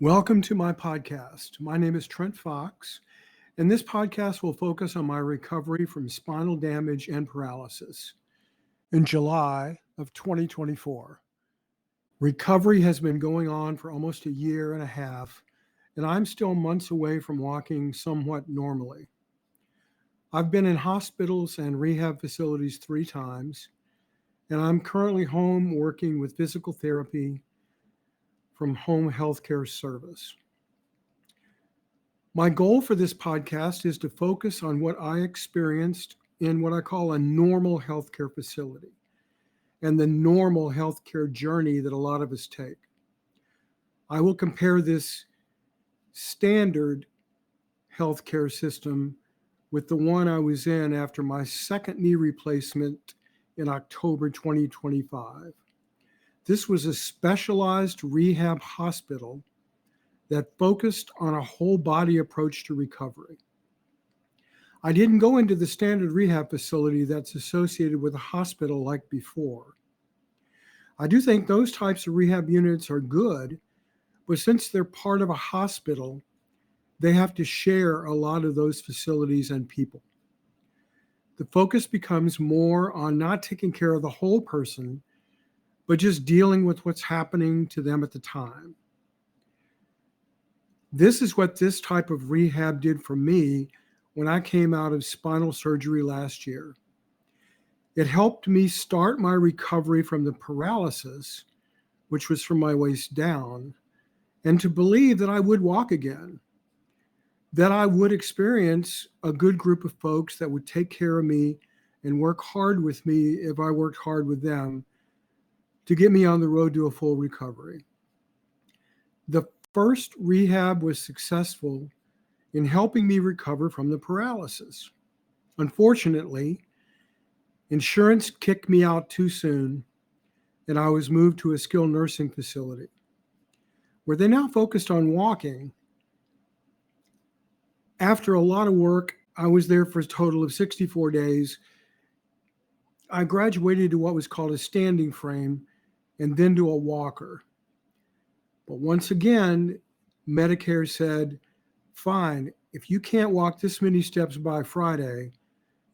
Welcome to my podcast. My name is Trent Fox, and this podcast will focus on my recovery from spinal damage and paralysis. In July of 2024, recovery has been going on for almost a year and a half, and I'm still months away from walking somewhat normally. I've been in hospitals and rehab facilities 3 times, and I'm currently home working with physical therapy from home healthcare service. My goal for this podcast is to focus on what I experienced in what I call a normal healthcare facility and the normal healthcare journey that a lot of us take. I will compare this standard healthcare system with the one I was in after my second knee replacement in October 2025. This was a specialized rehab hospital that focused on a whole body approach to recovery. I didn't go into the standard rehab facility that's associated with a hospital like before. I do think those types of rehab units are good, but since they're part of a hospital, they have to share a lot of those facilities and people. The focus becomes more on not taking care of the whole person, but just dealing with what's happening to them at the time. This is what this type of rehab did for me when I came out of spinal surgery last year. It helped me start my recovery from the paralysis, which was from my waist down, and to believe that I would walk again, that I would experience a good group of folks that would take care of me and work hard with me if I worked hard with them to get me on the road to a full recovery. The first rehab was successful in helping me recover from the paralysis. Unfortunately, insurance kicked me out too soon, and I was moved to a skilled nursing facility where they now focused on walking. After a lot of work, I was there for a total of 64 days. I graduated to what was called a standing frame and then to a walker. But once again, Medicare said, fine, if you can't walk this many steps by Friday,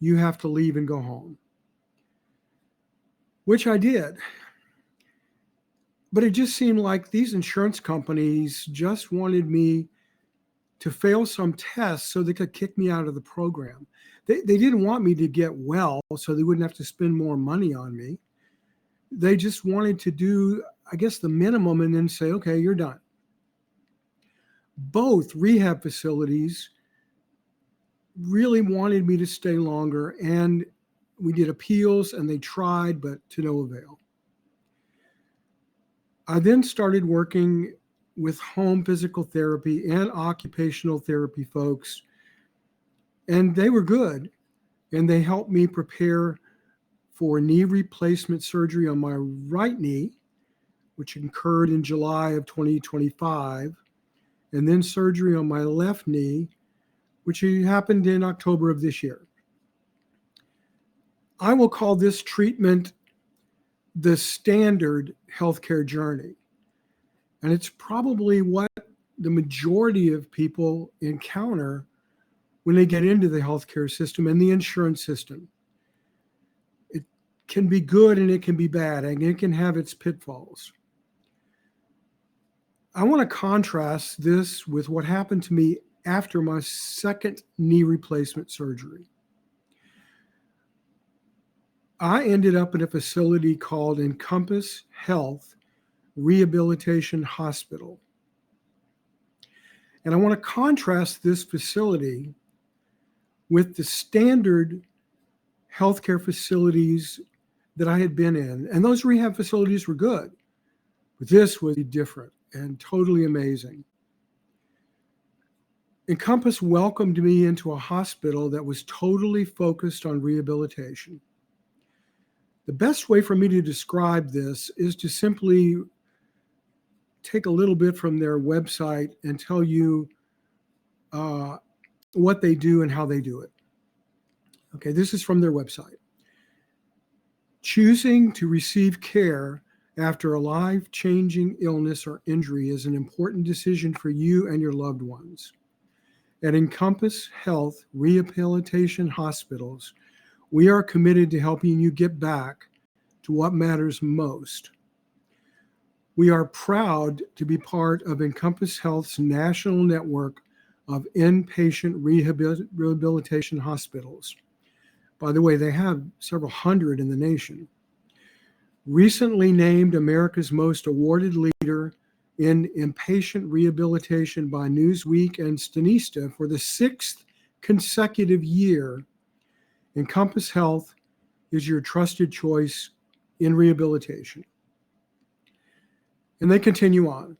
you have to leave and go home. Which I did. But it just seemed like these insurance companies just wanted me to fail some tests so they could kick me out of the program. They didn't want me to get well so they wouldn't have to spend more money on me. They just wanted to do, I guess, the minimum and then say, okay, you're done. Both rehab facilities really wanted me to stay longer, and we did appeals and they tried, but to no avail. I then started working with home physical therapy and occupational therapy folks, and they were good, and they helped me prepare for knee replacement surgery on my right knee, which occurred in July of 2025, and then surgery on my left knee, which happened in October of this year. I will call this treatment the standard healthcare journey. And it's probably what the majority of people encounter when they get into the healthcare system and the insurance system. It can be good and it can be bad, and it can have its pitfalls. I want to contrast this with what happened to me after my second knee replacement surgery. I ended up in a facility called Encompass Health Rehabilitation Hospital. And I want to contrast this facility with the standard healthcare facilities that I had been in. And those rehab facilities were good, but this was different and totally amazing. Encompass welcomed me into a hospital that was totally focused on rehabilitation. The best way for me to describe this is to simply take a little bit from their website and tell you what they do and how they do it. Okay, this is from their website. Choosing to receive care after a life-changing illness or injury is an important decision for you and your loved ones. At Encompass Health Rehabilitation Hospitals, we are committed to helping you get back to what matters most. We are proud to be part of Encompass Health's national network of inpatient rehabilitation hospitals. By the way, they have several hundred in the nation. Recently named America's most awarded leader in inpatient rehabilitation by Newsweek and Statista for the 6th consecutive year, Encompass Health is your trusted choice in rehabilitation. And they continue on.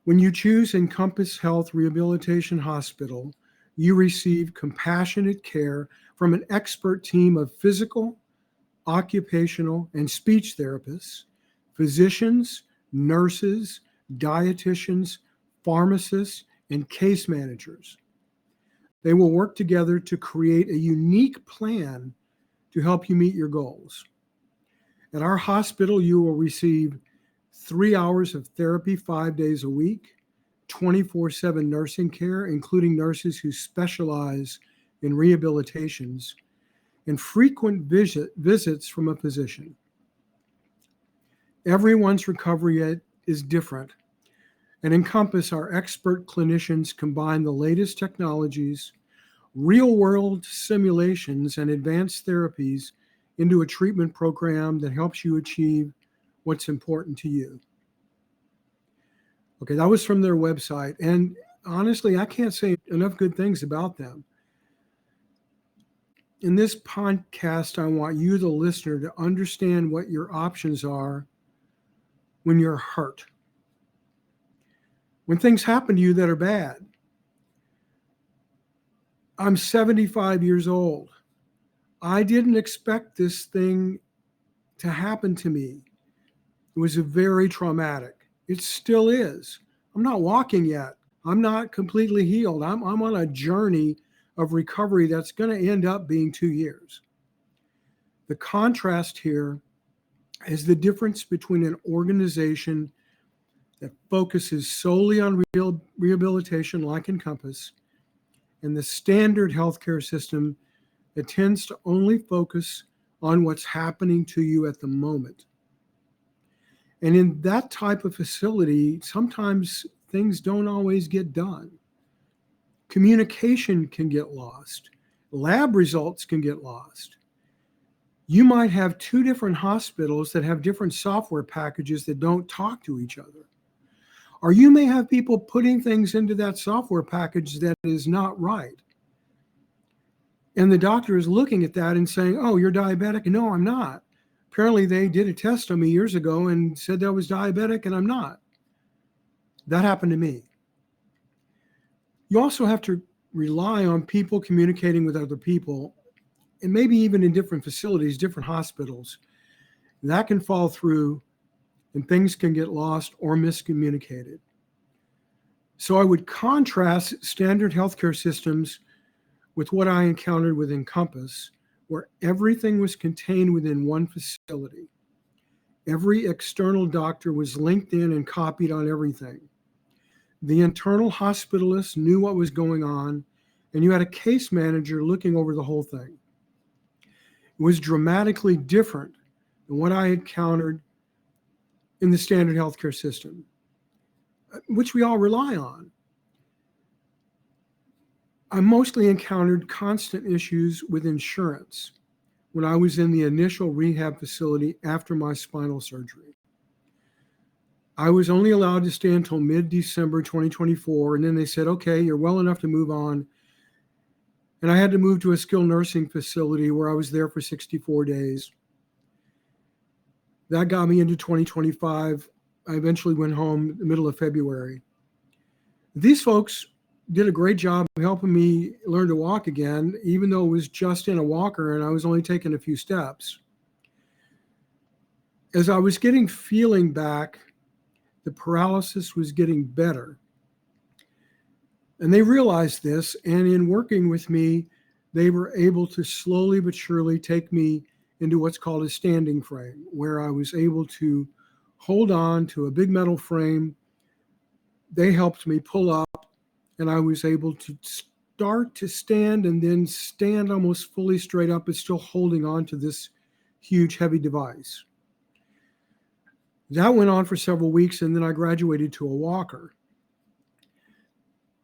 When you choose Encompass Health Rehabilitation Hospital, you receive compassionate care from an expert team of physical, occupational, and speech therapists, physicians, nurses, dietitians, pharmacists, and case managers. They will work together to create a unique plan to help you meet your goals. At our hospital, you will receive 3 hours of therapy 5 days a week, 24/7 nursing care, including nurses who specialize in rehabilitations, and frequent visits from a physician. Everyone's recovery is different. At Encompass, our expert clinicians combine the latest technologies, real-world simulations, and advanced therapies into a treatment program that helps you achieve what's important to you. Okay, that was from their website. And honestly, I can't say enough good things about them. In this podcast, I want you, the listener, to understand what your options are when you're hurt. When things happen to you that are bad. I'm 75 years old. I didn't expect this thing to happen to me. It was very traumatic. It still is. I'm not walking yet. I'm not completely healed. I'm on a journey of recovery that's going to end up being 2 years. The contrast here is the difference between an organization that focuses solely on rehabilitation like Encompass and the standard healthcare system that tends to only focus on what's happening to you at the moment. And in that type of facility, sometimes things don't always get done. Communication can get lost. Lab results can get lost. You might have 2 different hospitals that have different software packages that don't talk to each other. Or you may have people putting things into that software package that is not right. And the doctor is looking at that and saying, oh, you're diabetic? No, I'm not. Apparently they did a test on me years ago and said that I was diabetic and I'm not. That happened to me. You also have to rely on people communicating with other people, and maybe even in different facilities, different hospitals. That can fall through and things can get lost or miscommunicated. So I would contrast standard healthcare systems with what I encountered with Encompass, where everything was contained within one facility. Every external doctor was linked in and copied on everything. The internal hospitalist knew what was going on, and you had a case manager looking over the whole thing. It was dramatically different than what I encountered in the standard healthcare system, which we all rely on. I mostly encountered constant issues with insurance when I was in the initial rehab facility after my spinal surgery. I was only allowed to stay until mid-December 2024, and then they said, okay, you're well enough to move on. And I had to move to a skilled nursing facility where I was there for 64 days. That got me into 2025. I eventually went home in the middle of February. These folks did a great job helping me learn to walk again, even though it was just in a walker and I was only taking a few steps. As I was getting feeling back, the paralysis was getting better. And they realized this, and in working with me, they were able to slowly but surely take me into what's called a standing frame, where I was able to hold on to a big metal frame. They helped me pull up, and I was able to start to stand and then stand almost fully straight up, but still holding on to this huge, heavy device. That went on for several weeks, and then I graduated to a walker.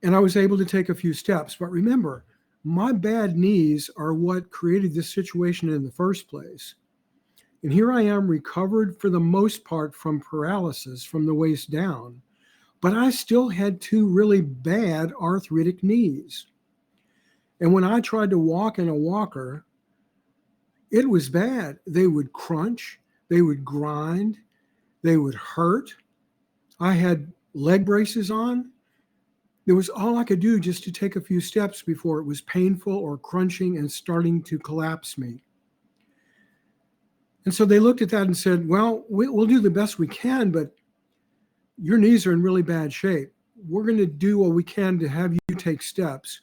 And I was able to take a few steps. But remember, my bad knees are what created this situation in the first place. And here I am, recovered for the most part from paralysis from the waist down. But I still had two really bad arthritic knees. And when I tried to walk in a walker, it was bad. They would crunch, they would grind, they would hurt. I had leg braces on. It was all I could do just to take a few steps before it was painful or crunching and starting to collapse me. And so they looked at that and said, well, we'll do the best we can, but your knees are in really bad shape. We're going to do what we can to have you take steps.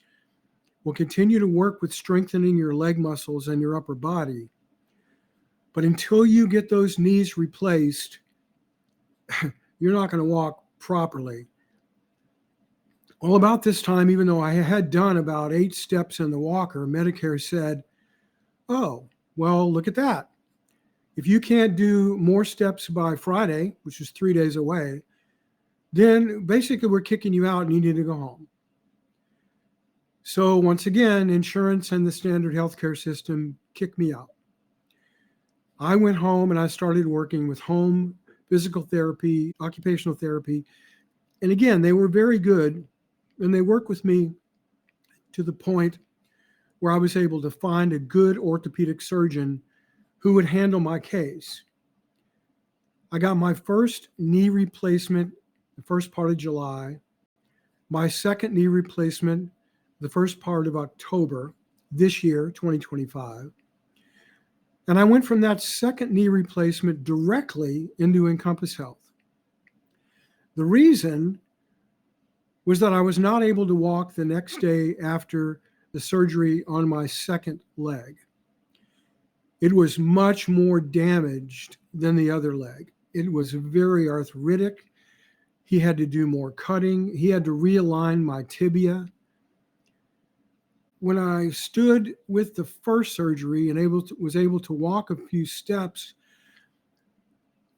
We'll continue to work with strengthening your leg muscles and your upper body. But until you get those knees replaced, you're not going to walk properly. Well, about this time, even though I had done about 8 steps in the walker, Medicare said, oh, well, look at that. If you can't do more steps by Friday, which is 3 days away, then basically we're kicking you out and you need to go home. So once again, insurance and the standard healthcare system kicked me out. I went home and I started working with home physical therapy, occupational therapy. And again, they were very good. And they worked with me to the point where I was able to find a good orthopedic surgeon who would handle my case. I got my first knee replacement the first part of July, my second knee replacement the first part of October this year, 2025. And I went from that second knee replacement directly into Encompass Health. The reason was that I was not able to walk the next day after the surgery on my second leg. It was much more damaged than the other leg. It was very arthritic. He had to do more cutting. He had to realign my tibia. When I stood with the first surgery and was able to walk a few steps,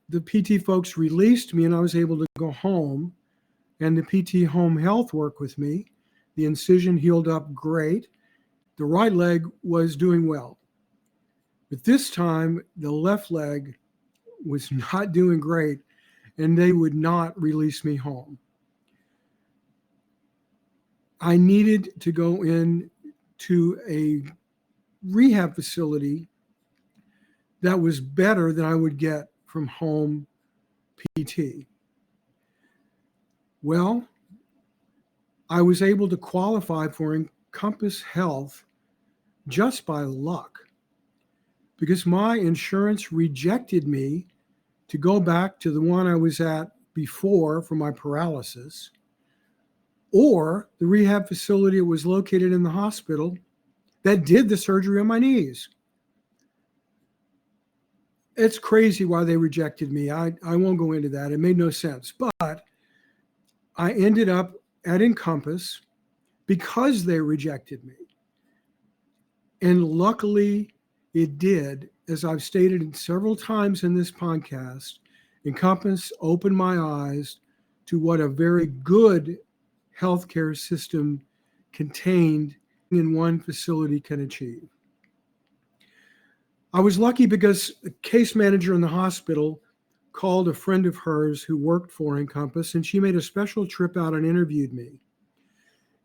the PT folks released me and I was able to go home. And the PT home health worked with me. The incision healed up great. The right leg was doing well. But this time, the left leg was not doing great, and they would not release me home. I needed to go in to a rehab facility that was better than I would get from home PT. Well, I was able to qualify for Encompass Health just by luck because my insurance rejected me to go back to the one I was at before for my paralysis, or the rehab facility that was located in the hospital that did the surgery on my knees. It's crazy why they rejected me. I won't go into that. It made no sense. But I ended up at Encompass because they rejected me. And luckily it did, as I've stated several times in this podcast, Encompass opened my eyes to what a very good healthcare system contained in one facility can achieve. I was lucky because the case manager in the hospital called a friend of hers who worked for Encompass, and she made a special trip out and interviewed me.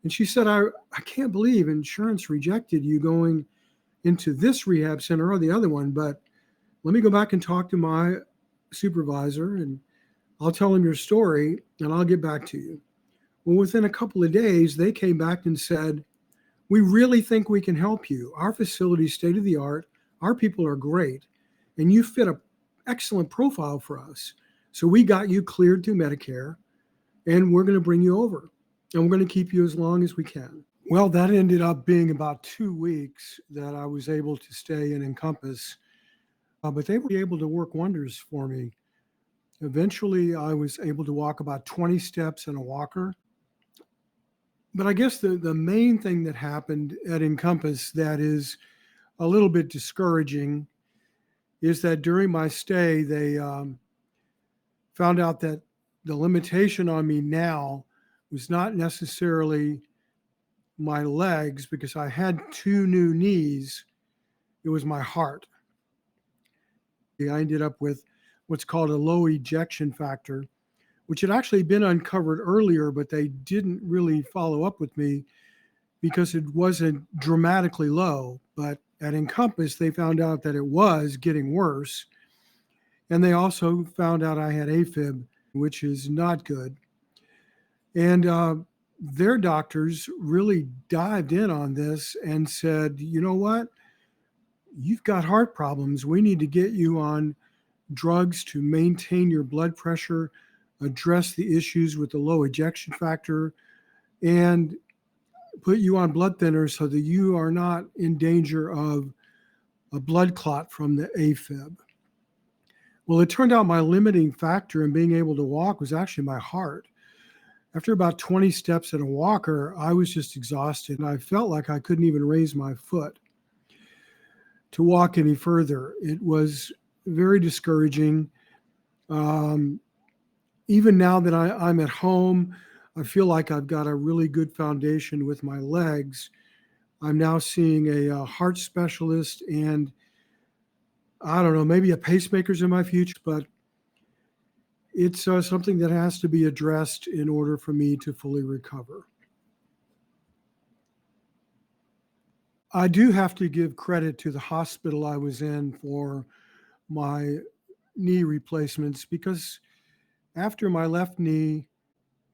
And she said, I can't believe insurance rejected you going into this rehab center or the other one, but let me go back and talk to my supervisor and I'll tell him your story and I'll get back to you. Well, within a couple of days, they came back and said, we really think we can help you. Our facility is state of the art. Our people are great. And you fit an excellent profile for us. So we got you cleared through Medicare and we're going to bring you over and we're going to keep you as long as we can. Well, that ended up being about 2 weeks that I was able to stay in Encompass, but they were able to work wonders for me. Eventually, I was able to walk about 20 steps in a walker. But I guess the main thing that happened at Encompass that is a little bit discouraging is that during my stay, they found out that the limitation on me now was not necessarily my legs, because I had two new knees. It was my heart. I ended up with what's called a low ejection factor, which had actually been uncovered earlier, but they didn't really follow up with me because it wasn't dramatically low. But at Encompass, they found out that it was getting worse. And they also found out I had AFib, which is not good. And their doctors really dived in on this and said, you know what? You've got heart problems. We need to get you on drugs to maintain your blood pressure, address the issues with the low ejection factor, and put you on blood thinners so that you are not in danger of a blood clot from the AFib. Well, it turned out my limiting factor in being able to walk was actually my heart. After about 20 steps in a walker, I was just exhausted, and I felt like I couldn't even raise my foot to walk any further. It was very discouraging. Even now that I'm at home, I feel like I've got a really good foundation with my legs. I'm now seeing a heart specialist, and I don't know, maybe a pacemaker's in my future, but it's something that has to be addressed in order for me to fully recover. I do have to give credit to the hospital I was in for my knee replacements, because after my left knee,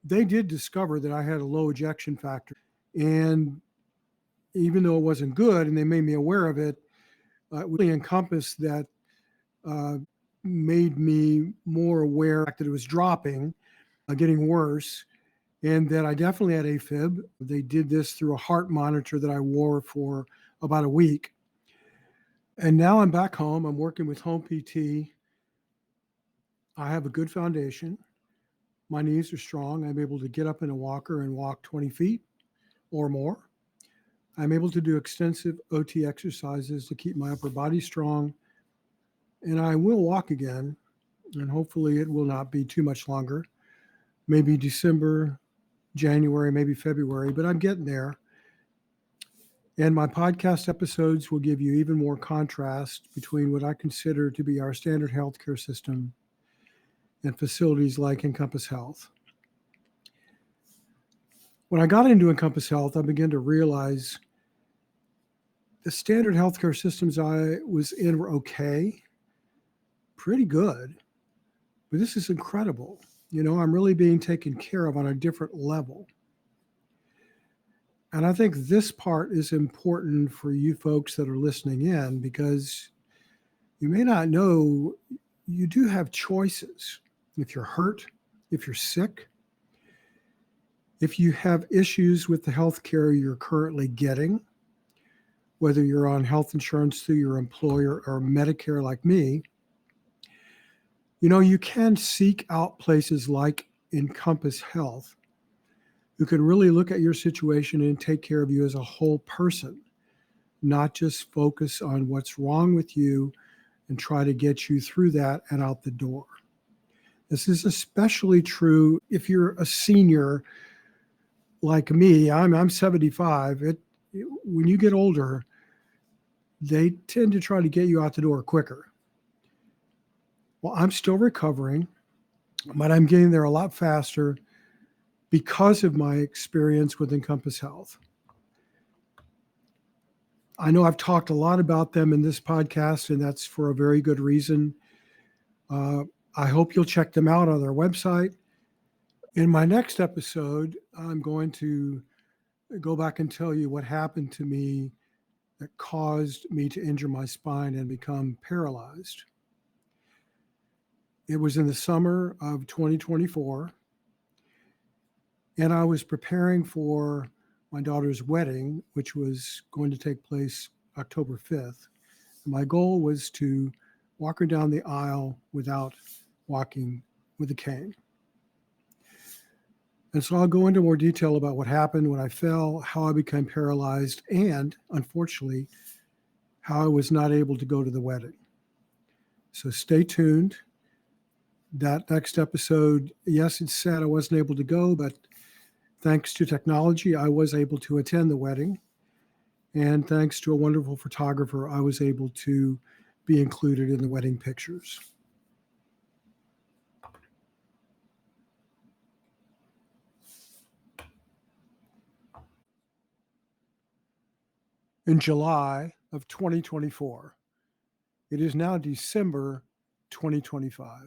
they did discover that I had a low ejection factor. And even though it wasn't good and they made me aware of it, it really encompassed that made me more aware that it was dropping, getting worse, and that I definitely had AFib. They did this through a heart monitor that I wore for about a week. And now I'm back home. I'm working with home PT. I have a good foundation. My knees are strong. I'm able to get up in a walker and walk 20 feet or more. I'm able to do extensive OT exercises to keep my upper body strong. And I will walk again, and hopefully it will not be too much longer. Maybe December, January, maybe February, but I'm getting there. And my podcast episodes will give you even more contrast between what I consider to be our standard healthcare system and facilities like Encompass Health. When I got into Encompass Health, I began to realize the standard healthcare systems I was in were okay, pretty good, but this is incredible. You know, I'm really being taken care of on a different level. And I think this part is important for you folks that are listening in, because you may not know you do have choices. If you're hurt, if you're sick, if you have issues with the health care you're currently getting, whether you're on health insurance through your employer or Medicare like me, you know, you can seek out places like Encompass Health who can really look at your situation and take care of you as a whole person, not just focus on what's wrong with you and try to get you through that and out the door. This is especially true if you're a senior like me. I'm 75. When you get older, they tend to try to get you out the door quicker. Well, I'm still recovering, but I'm getting there a lot faster because of my experience with Encompass Health. I know I've talked a lot about them in this podcast, and that's for a very good reason. I hope you'll check them out on their website. In my next episode, I'm going to go back and tell you what happened to me that caused me to injure my spine and become paralyzed. It was in the summer of 2024, and I was preparing for my daughter's wedding, which was going to take place October 5th. My goal was to walk her down the aisle without walking with a cane. And so I'll go into more detail about what happened when I fell, how I became paralyzed, and unfortunately, how I was not able to go to the wedding. So stay tuned. That next episode, yes, it's sad I wasn't able to go, but thanks to technology, I was able to attend the wedding. And thanks to a wonderful photographer, I was able to be included in the wedding pictures. In July of 2024, it is now December 2025.